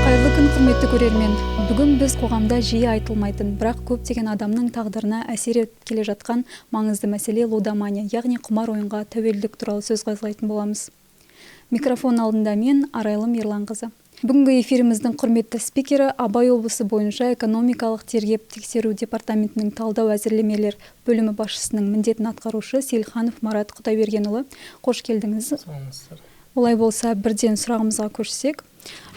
Қайырлы күн, құрметті көрермен. Бүгін біз қоғамда жиі айтылмайтын, бірақ көптеген адамның тағдырына әсер етіп келе жатқан маңызды мәселе лудомания, яғни құмар ойынға тәуелділік туралы сөз қозғайтын боламыз. Микрофон алдында мен, Арайлым Ерланқызы. Бүгінгі эфиріміздің құрметті спикері Абай облысы бойынша экономикалық тергеп-тексеру департаментінің талдау әзірлемелер бөлімі басшысының міндетін атқарушы Сейілханов Марат Құдайбергенұлы. Қош келдіңіз. Олай болса, бірден сұрағымызға көшсек,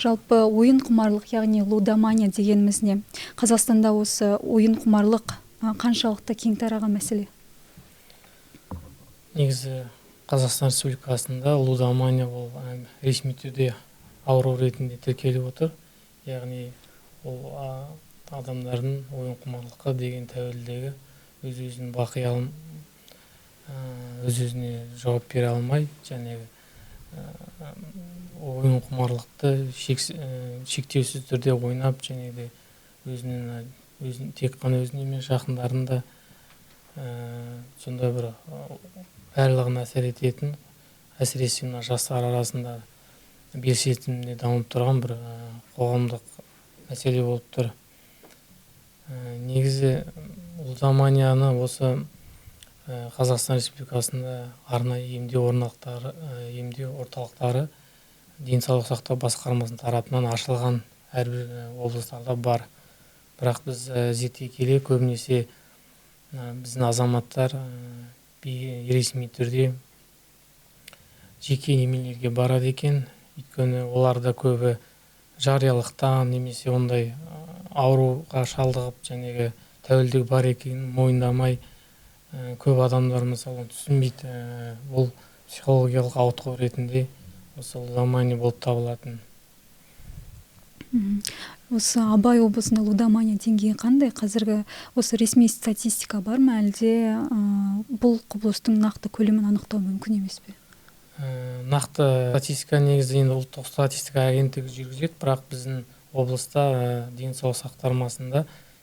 жалпы ойын құмарлық, яғни лудомания дегеніміз не? Қазақстанда осы ойын құмарлық қаншалықты кең тараған мәселе? Негізі Қазақстан Республикасында лудомания ол ресми түрде ауру ретінде тіркеліп отыр. Яғни ол адамдардың ойын құмарлыққа деген тәуелділігі, өз-өзін бақи алмай, өз-өзіне жауап бере алмай, және ойын құмарлықты шектеусіз түрде ойнап, және де тек қана өзіне емес жақындарын да сондай бір барлығына әсер ететін, әсіресе жастар арасында белсенділігінде дамып тұрған бір қоғамдық мәселе болып тұр. Негізі лудоманияны осы Қазақстан Республикасында арнайы емдеу орталықтары денсаулық сақтау басқармасының тарапынан ашылған әрбір облыстарда бар. Бірақ біз зерттей келе көбінесе біздің азаматтар ресми түрде жеке немелерге барады екен. Өйткені оларда көбі жариялықтан немесе ондай ауруға шалдығып, және тәуелдігі бар екенін мойындамай, көп адамдар мысалы түсінбейді. Бұл психологиялық ауытқу ретінде осы лудомания болып табылатын. Осы Абай облысында лудомания деңгейі қандай? Қазіргі осы ресми статистика бар ма, әлде бұл құбылыстың нақты көлемін анықтау мүмкін емес пе? Нақты статистика негізі енді ұлттық статистика агенттігі жүргізеді, бірақ біздің облыста денсаулық сақтармасында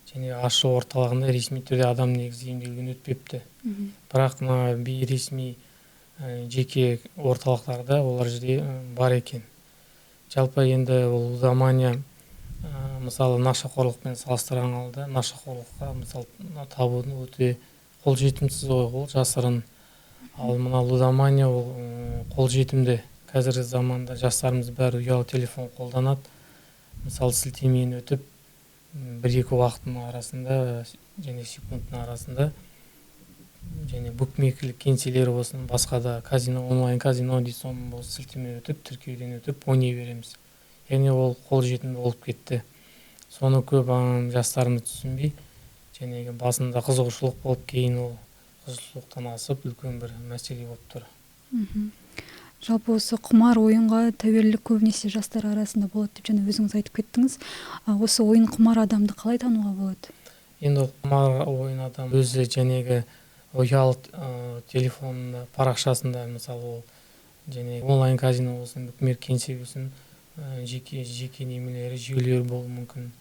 және ашу орталығында ресми түрде адам негізі емделген өтпепті. Бірақ бейресми жеке орталықтарда олар жерде бар екен. Жалпы енді лудомания мысалы нашақорлықпен салыстырған алда, нашақорлыққа мысалы табудың өте қолжетімсіз ол жасырын. Ал мына лудомания ол қолжетімді. Қазіргі заманда жастарымыз бәрі ұялы телефон қолданады. Мысалы сілтемені өтіп, 1-2 уақыттың арасында және секундтың арасында, және букмекерлік кеңселері болсын, басқа да казино, онлайн казино дейсіз, оның сілтеме өтіп, тіркеуден өтіп, ойнай береміз. Яғни ол қолжетімді болып кетті. Соны көп жастарымыз түсінбей, және басында қызығушылық болып, кейін ол қызығушылықтан асып үлкен бір мәселе болып тұр. Жалпы осы құмар ойынға тәуелділік көбінесе жастар арасында болады деп және өзіңіз айтып кеттіңіз. Осы ойын құмар адамды қалай тануға болады? Енді құмар ойын адам өзі жәнегі ұялы телефонында, парақшасында, мысалы және онлайн казино болсын, букмекер кеңсе болсын, жеке немелері, жүйелері болуы мүмкін.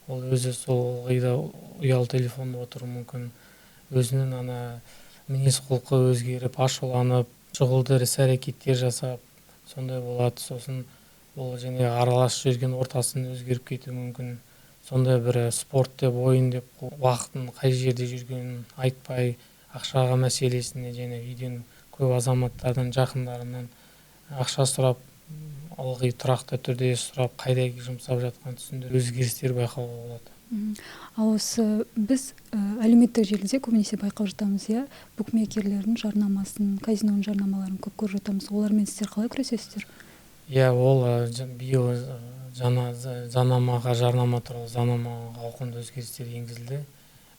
Ол өзі сол ұялы телефонда отыруы мүмкін. Өзінің мінез құлқы өзгеріп, ашуланып, шұғылды іс-әрекеттер жасап, сондай болады. Сосын ол және араласып жүрген ортасын өзгеріп кетуі мүмкін. Сондай бір спорт деп, ойын деп, уақытын қай жерде жүргенін айтпай, ақшаға мәселесіне және үйден көп азаматтардан, жақындарынан ақша сұрап, ылғи тұрақты түрде сұрап, қайда жұмсап жатқан түсінде өзгерістер байқауға болады. Ал осы біз әлеуметтік желіде көбінесе байқап жатамыз, букмекерлердің жарнамасын, казиноның жарнамаларын көп көріп жатамыз. Олармен сіздер қалай күресесіздер? Ол биыл заңнамаға, жарнама туралы заңнамаға ауқымды өзгерістер енгізілді.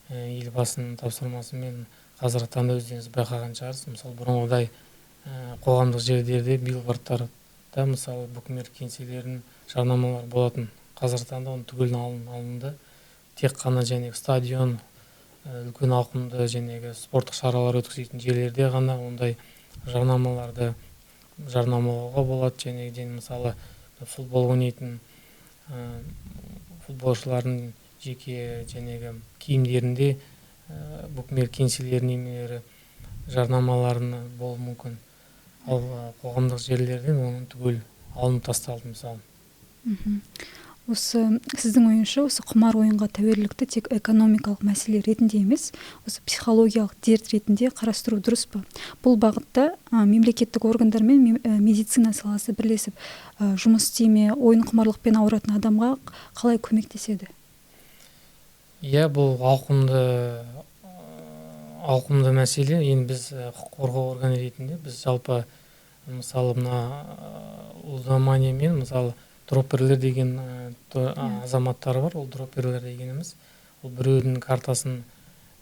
Елбасының тапсырмасымен қазіргі таңда өздеріңіз байқаған шығарсыз. Мысалы бұрынғыдай қоғамдық жерлерде, билбордтарда мысалы букмекер кеңселерінің жарнамалары болатын. Қазіргі таңда оны түгелін алынды. Тек қана стадион, үлкен ауқымды спорттық шаралар өткізетін жерлерде ғана ондай жарнамалауға болады. Және мысалы футбол ойнайтын футболшылардың жеке киімдерінде букмекер кеңселерінің немелері жарнамаларына болуы мүмкін. ал қоғамдық жерлерден оның түгел алынып тасталды мысалы. Осы сіздің ойыңызша осы құмар ойынға тәуелділікті тек экономикалық мәселе ретінде емес, осы психологиялық дерт ретінде қарастыру дұрыс па? Бұл бағытта мемлекеттік органдар мен медицина саласы бірлесіп жұмыс істей ме, ойын құмарлықпен ауыратын адамға қалай көмектеседі? Иә, бұл ауқымды мәселе. Енді біз құқық қорғау органы ретінде біз жалпы мысалы мына лудомания мен мысалы дропперлер деген азаматтар бар. Ол дропперлер дегеніміз ол біреудің картасын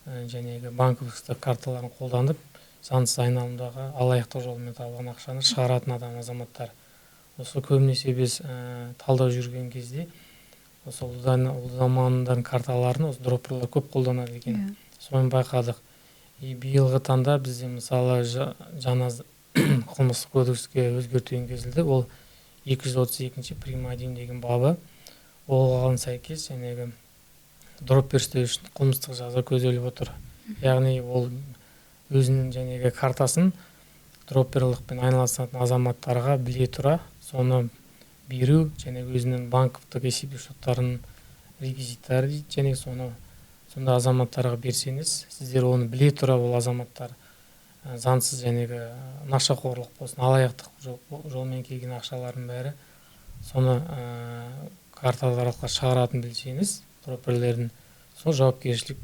жәнегі банковских карталарын қолданып заңсыз айналымдағы алаяқтық жолмен табылған ақшаны шығаратын азаматтар. Осы көбінесе біз талдау жүрген кезде осы лудомандардың карталарын осы дропперлер көп қолданады екен. Соны байқадық. Биылғы таңда бізде мысалы жаңа қылмыстық кодекске өзгерту енгізілді. Ол 232 прим. 1 деген бабы. Оған сәйкес жәнегі дроппер істеу үшін қылмыстық жаза көзделіп отыр. Яғни ол өзінің жәнегі картасын дропперлықпен айналысатын азаматтарға біле тұра соны беру және өзінің банковтық есепшоттарының реквизиттары дейді, және сонда азаматтарға берсеңіз, сіздер оны біле тұра ол азаматтар заңсыз жәнегі нашақорлық болсын, алаяқтық жолмен келген ақшалардың бәрі соны карталар арқылы шығаратын білсеңіз, дропперлердің сол жауапкершілік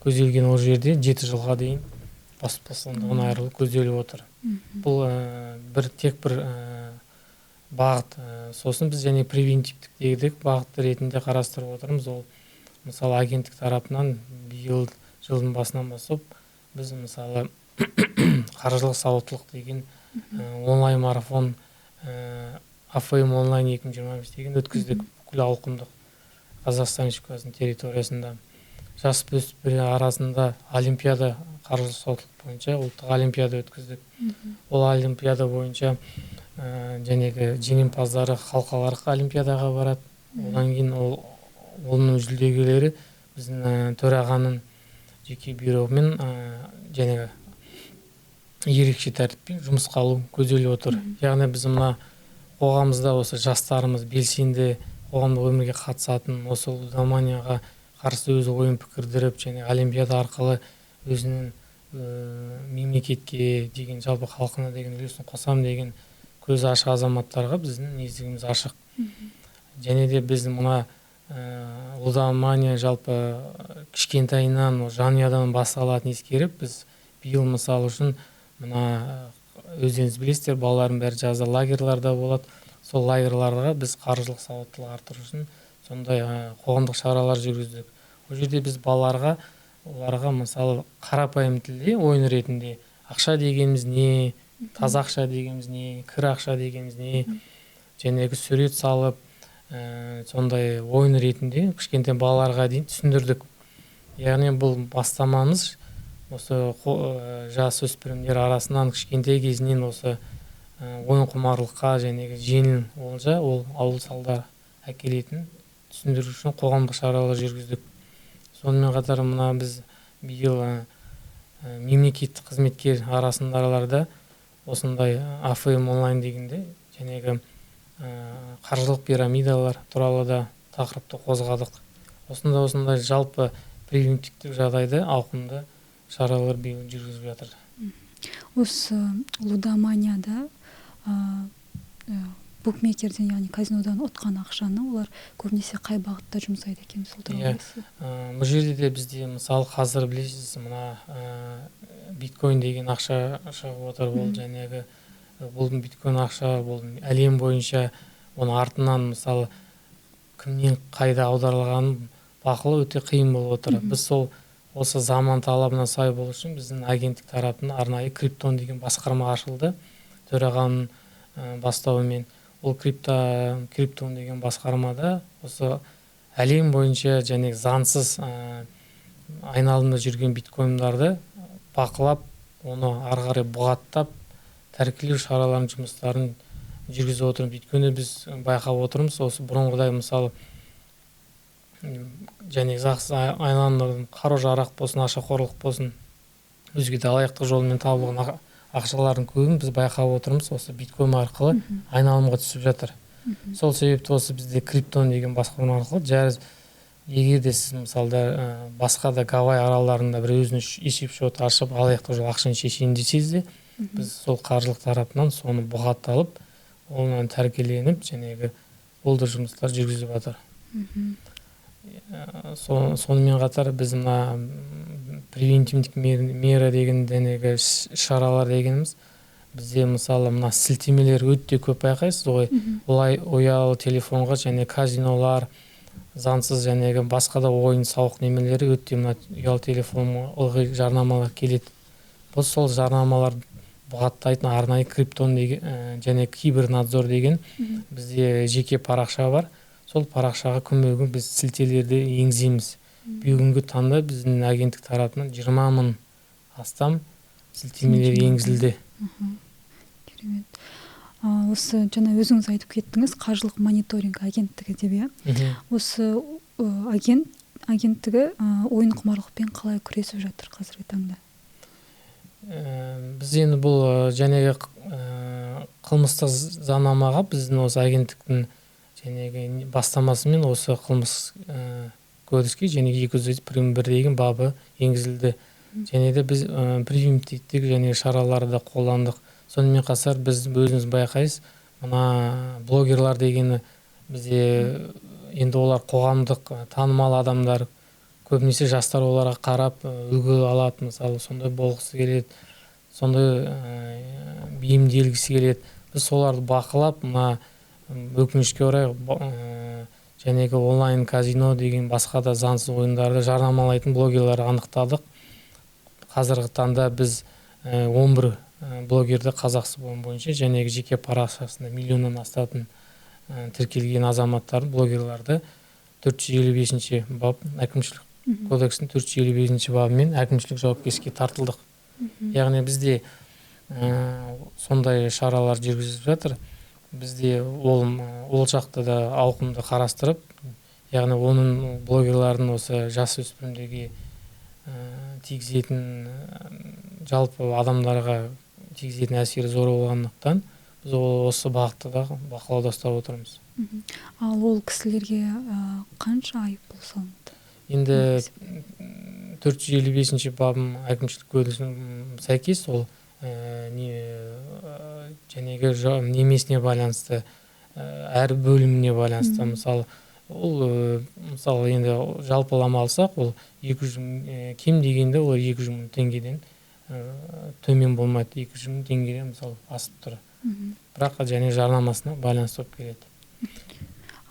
көзделген ол жерде 7 жылға дейін бас бостандығынан айырылу көзделіп отыр. Бұл тек бір бағыт. Сосын біз және превентивтік дегдік бағыт ретінде қарастырып отырмыз. Ол мысалы агенттік тарапынан биыл жылдың басынан бастап біз мысалы қаржылық сауаттылық деген онлайн марафон АФМ онлайн 2025 деген өткіздік. Бүкіл ауқымдық Қазақстан Республикасының территориясында жасөспірімдер арасында олимпиада қаржылық сауаттылық бойынша ұлттық олимпиада өткіздік. Ол олимпиада бойынша жәнегі жеңімпаздары халықаралық олимпиадаға барады. Одан кейін оның жүлдегерлері біздің төрағаның жеке бюромен жәнегі ерекше тәртіппен жұмысқа алу көзделіп отыр. Яғни біз мына қоғамымызда осы жастарымыз белсенді қоғамдық өмірге қатысатын, осы лудоманияға қарсы өзі ойын пікірдіріп және олимпиада арқылы өзінің мемлекетке деген жалпы халқына деген үлесін қосам деген көзі ашық азаматтарға біздің есігіміз ашық. Және де біз мына лудомания жалпы кішкентайынан жанұядан басталатынын ескеріп, біз биыл мысалы үшін мына өздеріңіз білесіздер, балалардың бәрі жазда лагерьларда болады. Сол лагерьларға біз қаржылық сауаттылық арттыру үшін сондай қоғамдық шаралар жүргіздік. Ол жерде біз оларға мысалы қарапайым тілде ойын ретінде ақша дегеніміз не, таза ақша дегеніміз не, кір ақша дегеніміз не, жәнегі сурет салып, сондай ойын ретінде кішкентай балаларға дейін түсіндірдік. Яғни бұл бастамамыз осы жасөспірімдер арасынан кішкентай кезінен осы ойын құмарлыққа жәнегі жеңіл олжа, ол ауыл салдар әкелетін түсіндіру үшін қоғамдық шаралар жүргіздік. Сонымен қатар мына біз биыл мемлекеттік қызметкер арасындағыларда осындай АФМ онлайн дегенде жәнегі қаржылық пирамидалар туралы да тақырыпты қозғадық. Осындай жалпы превентивтік жағдайда ауқымды шаралар биыл жүргізіп жатыр. Осы лудоманияда букмекерден, яғни казинодан ұтқан ақшаны олар көбінесе қай бағытта жұмсайды екен, сол туралы айтасыз? Бұл жерде де бізде мысалы қазір білесіз, мына биткоин деген ақша шығып отыр. Ол жәнегі бұл биткоин ақша бұл әлем бойынша оның артынан мысалы кімнен қайда аударылғанын бақылау өте қиын болып отыр. Біз осы заман талабына сай болу үшін біздің агенттік тарапынан арнайы криптон деген басқарма ашылды. Төрағаның бастауымен ол криптон деген басқармада осы әлем бойынша және заңсыз айналымда жүрген биткоиндарды бақылап, оны ары қарай бұғаттап, тәркілеу шараларын жұмыстарын жүргізіп отырмыз. Өйткені біз байқап отырмыз, осы бұрынғыдай мысалы және заңсыз айналымда қару-жарақ болсын, нашақорлық болсын, өзге де алаяқтық жолмен табылған ақшалардың көбін біз байқап отырмыз осы биткоин арқылы айналымға түсіп жатыр. Сол себепті осы бізде криптон деген басқарма арқылы егер де сіз мысалда басқа да Гавай аралдарында бір өзіңіз есепшот ашып алаяқтық жол ақшаны шешейін десеңіз де, біз сол қаржылық тарапынан соны бұғатталып, онан тәркеленіп, жәнегі болдыр жұмыстар жүргізіп жатыр. Сонымен қатар біз мына превентивдік мера деген дәнегі шаралар дегеніміз, бізде мысалы мына сілтемелер өте көп байқайсыз ғой. Олай ұялы телефонға және казинолар, заңсыз жәнегі басқа да ойын сауық немелері өте мына ұялы телефонға ылғи жарнамалар келеді. Бұл сол жарнамалар бұғаттайтын арнайы криптон деген және кибернадзор деген бізде жеке парақша бар. Сол парақшаға күнбе-күн біз сілтелерді енгіземіз. Бүгінгі таңда біздің агенттік тарапынан 20 мың астам сілтемелер енгізілді. Керемет. Осы жаңа өзіңіз айтып кеттіңіз, қаржылық мониторинг агенттігі деп, иә? Осы агенттігі ойын құмарлықпен қалай күресіп жатыр қазіргі таңда? Біз енді бұл жәнегі қылмыстық заңнамаға біздің осы агенттіктің жәнегі бастамасымен осы қылмыс кодекске және 201 деген бабы енгізілді. Және де біз превентивтік және шараларды қолдандық. Сонымен қатар біз өзіңіз байқайсыз, мына блогерлар дегені бізде енді олар қоғамдық танымал адамдар, көбінесе жастар оларға қарап үлгі алады, мысалы сондай болғысы келеді, сондай бейімделгісі келеді. Біз соларды бақылап, мына өкінішке орай жәнегі онлайн казино деген басқа да заңсыз ойындарды жарнамалайтын блогерларды анықтадық. Қазіргі таңда біз 11 блогерді Қазақстан бойынша жәнегі жеке парақшасында миллионнан астатын тіркелген азаматтарды, блогерларды 455-ші бап әкімшілік кодексінің 455-ші бабымен әкімшілік жауапкершілікке тартылдық. Яғни бізде сондай шаралар жүргізіп жатыр. Бізде ол жақты да ауқымды қарастырып, яғни оның блогерлардың осы жас өспірімдерге тигізетін жалпы адамдарға тигізетін әсері зор болғандықтан біз осы бағытта да бақылауда ұстап отырмыз. Ал ол кісілерге қанша айыппұл салынды? Енді 455-ші бабым әкімшілік кодексіне сәйкес ол жәнегі немесіне байланысты, әр бөліміне байланысты. Мысалы енді жалпылама алсақ, ол 200 кем дегенде ол 200 мың теңгеден төмен болмайды, 200 мың теңгеден мысалы асып тұр. Бірақ және жарнамасына байланысты болып келеді.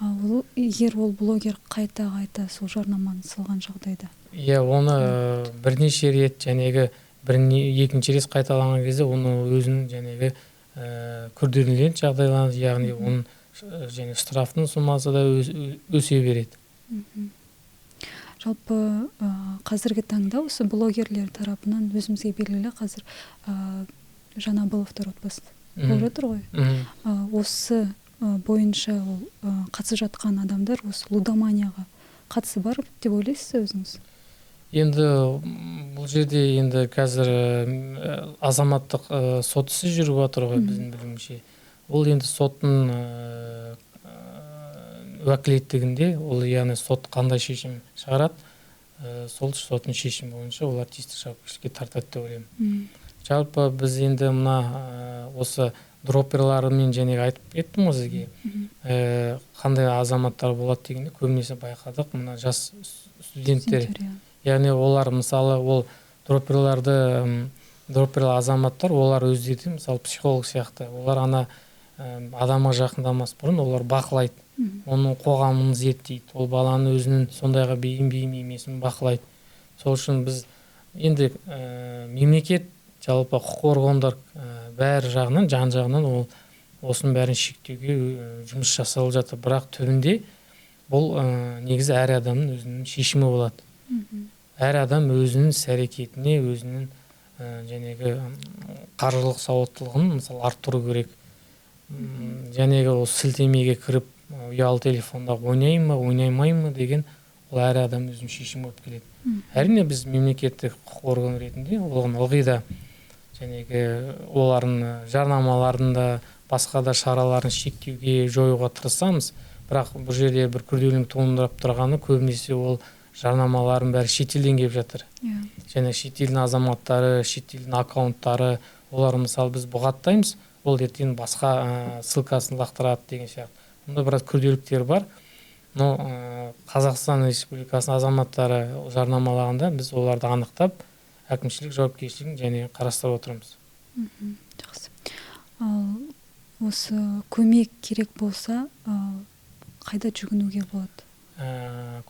Ал егер ол блогер қайта сол жарнаманы салған жағдайда? Иә, оны бірнеше рет жәнегі екінші рет қайталаған кезде оны өзінің жәнегі күрделенетін жағдайланады, яғни оның және штрафтың сомасы да өсе береді. Жалпы қазіргі таңда осы блогерлер тарапынан өзімізге белгілі қазір Жанабыловтар отбасы болып жатыр ғой. Осы бойынша қатысып жатқан адамдар осы лудоманияға қатысы бар деп ойлайсыз өзіңіз? Енді бұл жерде енді қазір азаматтық сот ісі жүріп жатыр ғой біздің білуімше. Ол енді соттың уәкілеттігінде, ол яғни сот қандай шешім шығарады, сол соттың шешімі бойынша олар тиісті жауапкершілікке тартады деп ойлаймын. Жалпы біз енді мына осы дропперларымен және айтып кеттім ғой сізге, қандай азаматтар болады дегенде көбінесе байқадық, мына жас студенттер. Яғни олар мысалы ол дропперлар азаматтар, олар өздері мысалы психолог сияқты, олар адамға жақындамас бұрын олар бақылайды, оның қоғамын зерттейді, ол баланы өзінің сондайға бейім емесін бақылайды. Сол үшін біз енді мемлекет жалпы құқық органдар бәрі жағынан, жан жағынан осының бәрін шектеуге жұмыс жасалып жатыр. Бірақ түбінде бұл негізі әр адамның өзінің шешімі болады. Әр адам өзінің іс-әрекетіне, өзінің жәнегі қаржылық сауаттылығын мысалы арттыру керек. Жәнегі ол сілтемеге кіріп, ұялы телефонда ойнайын ма, ойнаймайын ма деген ол әр адам өзінің шешімі болып келеді. Әрине біз мемлекеттік құқық органы ретінде оған ылғи да жәнегі олардың жарнамаларын да басқа да шараларын шектеуге жоюға тырысамыз. Бірақ бұл жерде бір күрделілік туындап тұрғаны көбінесе ол жарнамалардың бәрі шетелден келіп жатыр. Және шетелдің азаматтары, шетелдің аккаунттары, олар мысалы біз бұғаттаймыз, ол ертең басқа ссылкасын лақтырады деген сияқты. Мұнда біраз күрделіліктер бар. Но Қазақстан Республикасының азаматтары жарнамалағанда біз оларды анықтап, әкімшілік жауапкершілігін және қарастырып отырмыз. Жақсы. Осы көмек керек болса, қайда жүгінуге болады?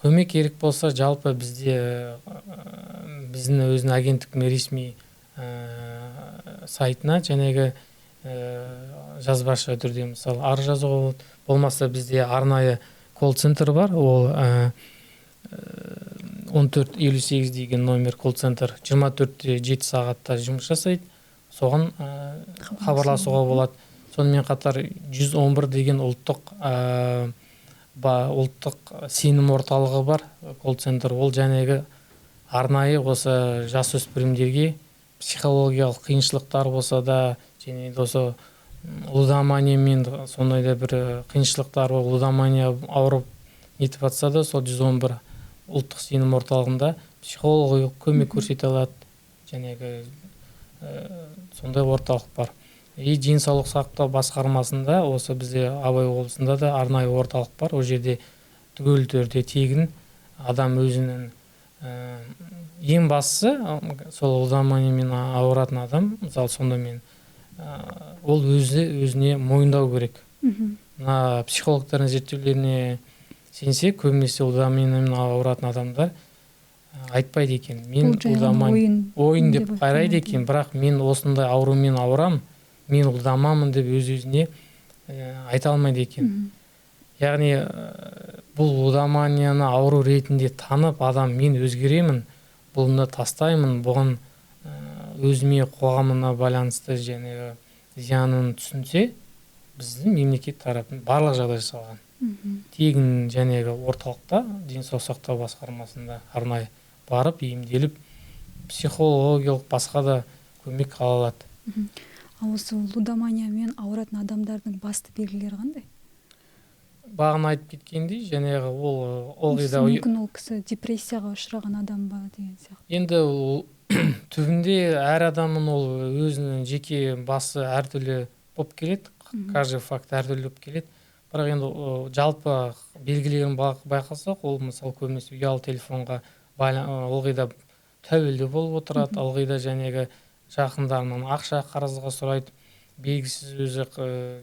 Көмек керек болса, жалпы бізде біздің өзінің агенттіктің ресми сайтына жәнегі жазбаша түрде мысалы арыз жазуға болады. Болмаса бізде арнайы колл-центр бар, ол 1458 деген номер колл-центр 24-7 сағатта жұмыс жасайды. Соған хабарласуға болады. Сонымен қатар 111 деген ұлттық сенім орталығы бар, колл-центр. Ол жәнегі арнайы осы жасөспірімдерге психологиялық қиыншылықтар болса да, және осы лудоманиямен сондай да бір қиыншылықтар бар, лудомания ауырып нетіп жатса да, сол 111 ұлттық сенім орталығында психологиялық көмек көрсете алады. Жәнегі сондай орталық бар. Денсаулық сақтау басқармасында, осы бізде Абай облысында да арнайы орталық бар. Ол жерде түгел түрде тегін адам өзінің ең бастысы сол лудоманиямен ауыратын адам, мысалы сондамен ол өзіне мойындау керек. Мына психологтардың зерттеулеріне сенсе, көбінесе лудоманиямен ауыратын адамдар айтпайды екен. Мен ойын деп қарайды екен, бірақ мен осындай аурумен ауырам, мен лудоманмын деп өз-өзіне айта алмайды екен. Яғни бұл лудоманияны ауру ретінде танып, адам мен өзгеремін, бұны тастаймын, бұған өзіме қоғамына байланысты және зиянын түсінсе, біздің мемлекет тарапынан барлық жағдай жасалған. Тегін жәнегі орталықта, денсаулық сақтау басқармасында арнайы барып, емделіп, психологиялық басқа да көмек ала алады. Осы лудоманиямен ауыратын адамдардың басты белгілері қандай? Бағана айтып кеткендей, жәнегі ол мүмкін ол кісі депрессияға ұшыраған адам ба деген сияқты. Енді түбінде әр адамның ол өзінің жеке басы әртүрлі болып келеді, каждый факт әртүрлі болып келеді. Бірақ енді жалпы белгілерін байқасақ, ол мысалы көбінесе ұялы телефонға ылғи да тәуелді болып отырады, ылғи да жәнегі жақындарынан ақша қарызға сұрайды, белгісіз өзі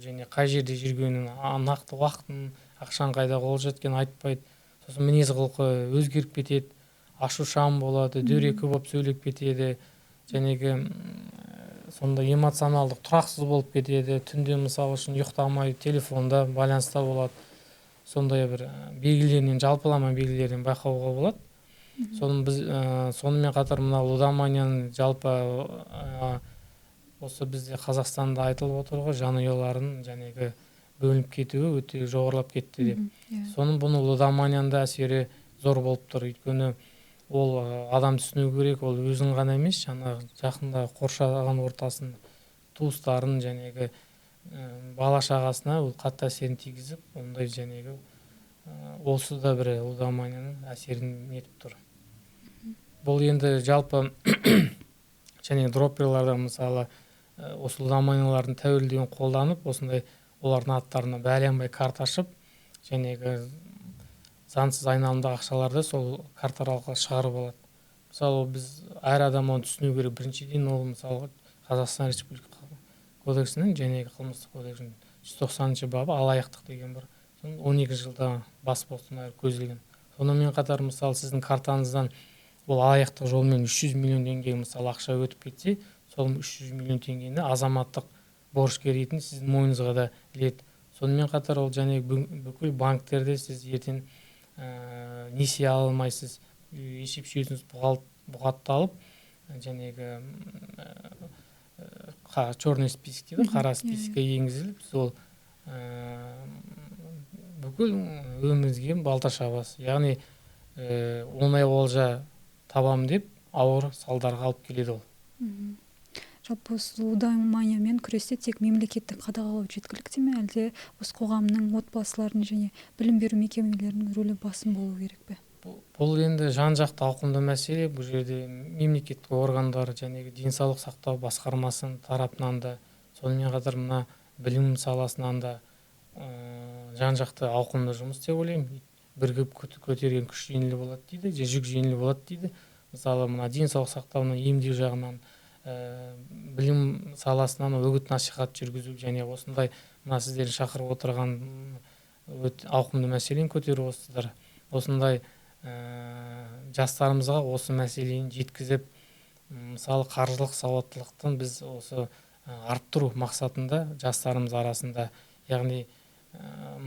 және қай жерде жүргенін, нақты уақытын, ақшаның қайда қолы жеткенін айтпайды. Сосын мінез құлқы өзгеріп кетеді, ашушаң болады, дөрекі болып сөйлеп кетеді, жәнегі сонда эмоционалдық тұрақсыз болып кетеді, түнде мысалы үшін ұйықтамай телефонда байланыста болады. Сондай бір белгілерінен, жалпылама белгілерінен байқауға болады. Сонымен қатар мына лудоманияның жалпы осы бізде Қазақстанда айтылып отыр ғой, жанұяларын жәнегі бөлініп кетуі өте жоғарылап кетті деп. Соның бұны лудоманияның да әсері зор болып тұр. Өйткені ол адам түсіну керек, ол өзін ғана емес, жаңағы жақында қоршаған ортасын, туыстарын жәнегі бала шағасына ол қатты әсерін тигізіп, ондай жәнегі осы да бір лудоманияның әсерін нетіп тұр. Бұл енді жалпы және дропперларда мысалы осы лудоманиялардың тәуелділігін қолданып, осындай олардың аттарына бәленбай карта ашып, жәнегі заңсыз айналымда ақшаларды сол карталар арқылы шығарып алады. Мысалы біз әр адам оны түсіну керек. Біріншіден ол мысалы Қазақстан Республика кодексінің жәнегі қылмыстық кодексінің 190 бабы алаяқтық деген бар. 12 жылда бас бостандығы көзделген. Сонымен қатар мысалы сіздің картаңыздан ол алаяқтық жолмен 300 миллион теңге мысалы ақша өтіп кетсе, сол 300 миллион теңгені азаматтық борышкер ретінде сіздің мойныңызға да іледі. Сонымен қатар ол және бүкіл банктерде сіз ертең несие ала алмайсыз, есеп жүйесіңіз бұғатталып, жәнегі черный список дейді, қара списокқа енгізіліп, сол бүкіл өміріңізге балта шабасыз. Яғни оңай олжа табам деп ауыр салдарға алып келеді ол. Жалпы осы лудоманиямен күресте тек мемлекеттік қадағалау жеткілікті ме, әлде осы қоғамның, отбасылардың және білім беру мекемелерінің рөлі басым болу керек пе? Бұл енді жан-жақты ауқымды мәселе. Бұл жерде мемлекеттік органдар және денсаулық сақтау басқармасының тарапынан да, сонымен қатар мына білім саласынан да жан-жақты ауқымды жұмыс деп ойлаймын. Бірігіп көтерген күш жеңіл болады дейді, же жүк жеңіл болады дейді. Мысалы, мына денсаулық сақтауның емдеу жағынан, білім саласынан үгіт насихат жүргізу және осындай мына сіздердің шақырып отырған ауқымды мәселені көтеріп отырсыздар. Осындай жастарымызға осы мәселені жеткізіп, мысалы қаржылық сауаттылықтың біз осы арттыру мақсатында жастарымыз арасында, яғни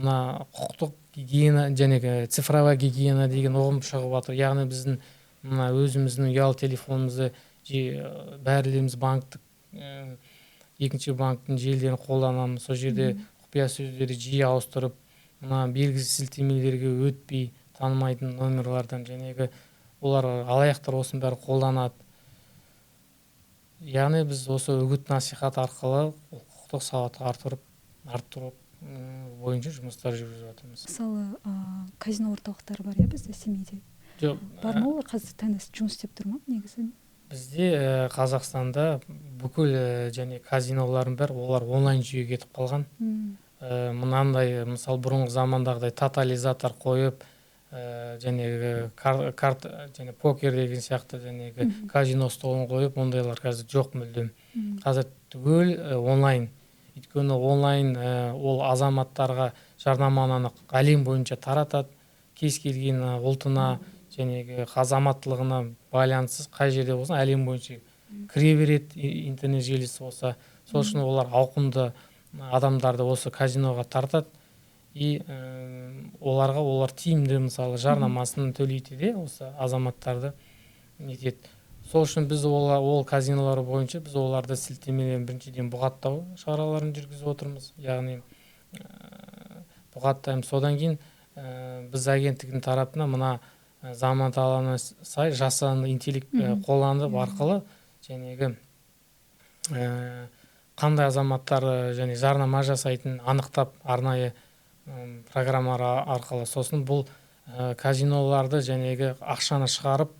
мына құқықтық гигиена және цифровая гигиена деген ұғым шығып жатыр. Яғни біздің мына өзіміздің ұялы телефонымызды бәріміз банктік екінші банктің желілерін қолданамыз. Сол жерде құпия сөздерді жиі ауыстырып, мына белгісіз сілтемелерге өтпей, танымайтын номерлардан жәнегі олар алаяқтар осының бәрі қолданады. Яғни біз осы үгіт насихат арқылы құқықтық сауатты арттыру бойынша жұмыстар жүргізіп жатырмыз. Мысалы, казино орталықтары бар бізде Семейде? Жоқ, бар ма олар қазір таңда жұмыс істеп тұр ма негізі? Бізде Қазақстанда бүкіл және казинолардың бәрі олар онлайн жүйеге кетіп қалған. Мынандай, мысалы, бұрынғы замандағыдай тотализатор қойып, және карт және покер деген сияқты және казино столын қойып, ондайлар қазір жоқ мүлдем. Қазір түгел онлайн. Өйткені онлайн ол азаматтарға жарнаманы әлем бойынша таратады. Кез келген ұлтына және азаматтылығына байланыссыз қай жерде болсын әлем бойынша кіре береді, интернет желісі болса. Сол үшін олар ауқымды адамдарды осы казиноға тартады. И олар тиімді, мысалы, жарнамасын төлейді де, осы азаматтарды нетеді. Сол үшін біз ол казинолар бойынша біз оларды сілтемелерін біріншіден бұғаттау шараларын жүргізіп отырмыз. Яғни бұғаттаймыз. Содан кейін біз агенттігінің тарапынан мына заман талабына сай жасанды интеллект қолданып арқылы жәнегі қандай азаматтар және жарнама жасайтын анықтап арнайы программалар арқылы. Сосын бұл казиноларды жәнегі ақшаны шығарып,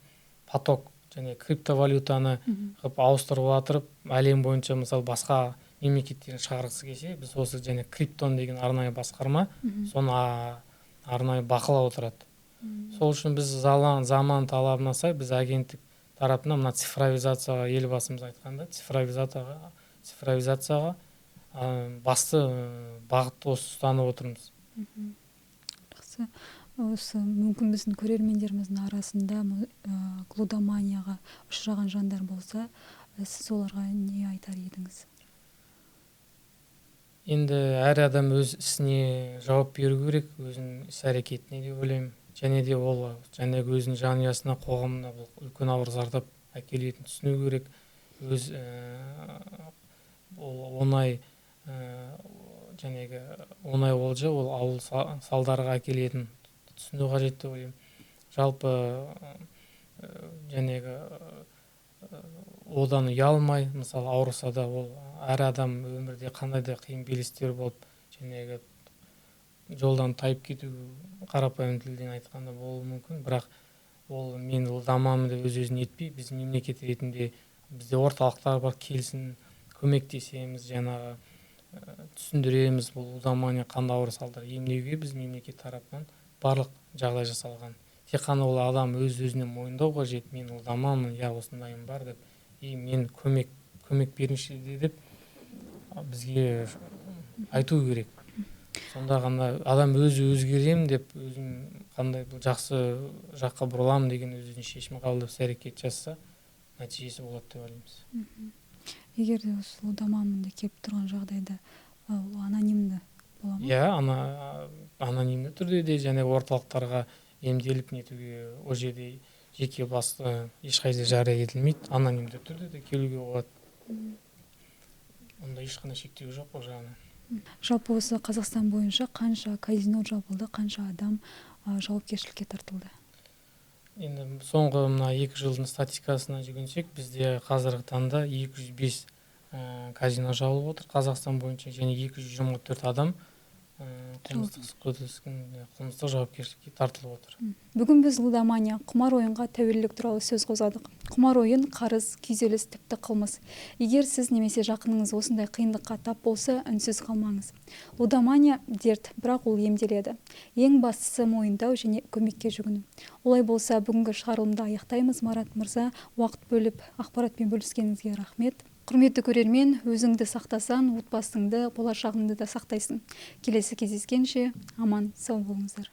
поток және криптовалютаны қып ауыстырып атырып, әлем бойынша, мысалы, басқа мемлекеттерін шығарғысы келсе, біз осы және криптон деген арнайы басқарма соны арнайы бақылап отырады. Сол үшін біз заман талабына сай біз агенттік тарапынан мына цифровизацияға, елбасымыз айтқанда, цифровизацияға басты бағытты осы ұстанып отырмыз. Жақсы. Осы мүмкін біздің көрермендеріміздің арасында лудоманияға ұшыраған жандар болса, сіз оларға не айтар едіңіз? Енді әр адам өз ісіне жауап беру керек, өзінің іс-әрекетіне деп ойлаймын. Және де ол өзінің жанұясына, қоғамына бұл үлкен ауыр зардап әкелетінін түсіну керек. Өз оңай олжа ол ауыл салдарға әкелетінін түсіну қажет деп ойлаймын. Жалпы одан ұялмай, мысалы, ауырса да ол әр адам өмірде қандай да қиын белестер болып, жолдан тайып кету, қарапайым тілден айтқанда болуы мүмкін, бірақ ол мен лудоманмын деп өз-өзін етпей, біз мемлекет ретінде бізде орталықтар бар, келсін, көмектесеміз, жаңағы түсіндіреміз, бұл лудомания қандай ауыр салдар емдеуге біз мемлекет тарапынан барлық жағдай жасалған. Тек қана ол адам өз-өзіне мойындау қажет, мен лудоманмын, я осындайым бар деп, мен көмек беріңізші деп бізге айту керек. Сонда ғана адам өзі өзгерем деп, өзім қандай жақсы жаққа бұрыламын деген өзінің шешім қабылдап іс-әрекет жасаса, нәтижесі болады деп ойлаймыз. Егер де осы лудоманмын деп келіп тұрған жағдайда, ол анонимді бола ма? Иә, анонимді түрде де және орталықтарға емделіп нетуге, ол жерде жеке басты ешқайда жария етілмейді, анонимді түрде де келуге болады. Онда ешқандай шектеу жоқ ол жағынан. Жалпы осы Қазақстан бойынша қанша казино жабылды, қанша адам жауапкершілікке тартылды? Енді соңғы 2 жылдың статистикасына жүгінсек, бізде қазіргі таңда 205 казино жабылып отыр Қазақстан бойынша, және 224 адам қылмыстық жауапкершілікке тартылып отыр. Бүгін біз лудомания, құмар ойынға тәуелділік туралы сөз қозғадық. Құмар ойын, қарыз, күйзеліс, тіпті қылмыс. Егер сіз немесе жақыныңыз осындай қиындыққа тап болса, үнсіз қалмаңыз. Лудомания дерт, бірақ ол емделеді. Ең бастысы мойындау және көмекке жүгіну. Олай болса, бүгінгі шығарылымды аяқтаймыз. Марат мырза, уақыт бөліп, ақпаратпен бөліскеніңізге рахмет. Құрметті көрермен, өзіңді сақтасаң, отбасыңды, болашағыңды да сақтайсың. Келесі кездескенше аман сау болыңыздар.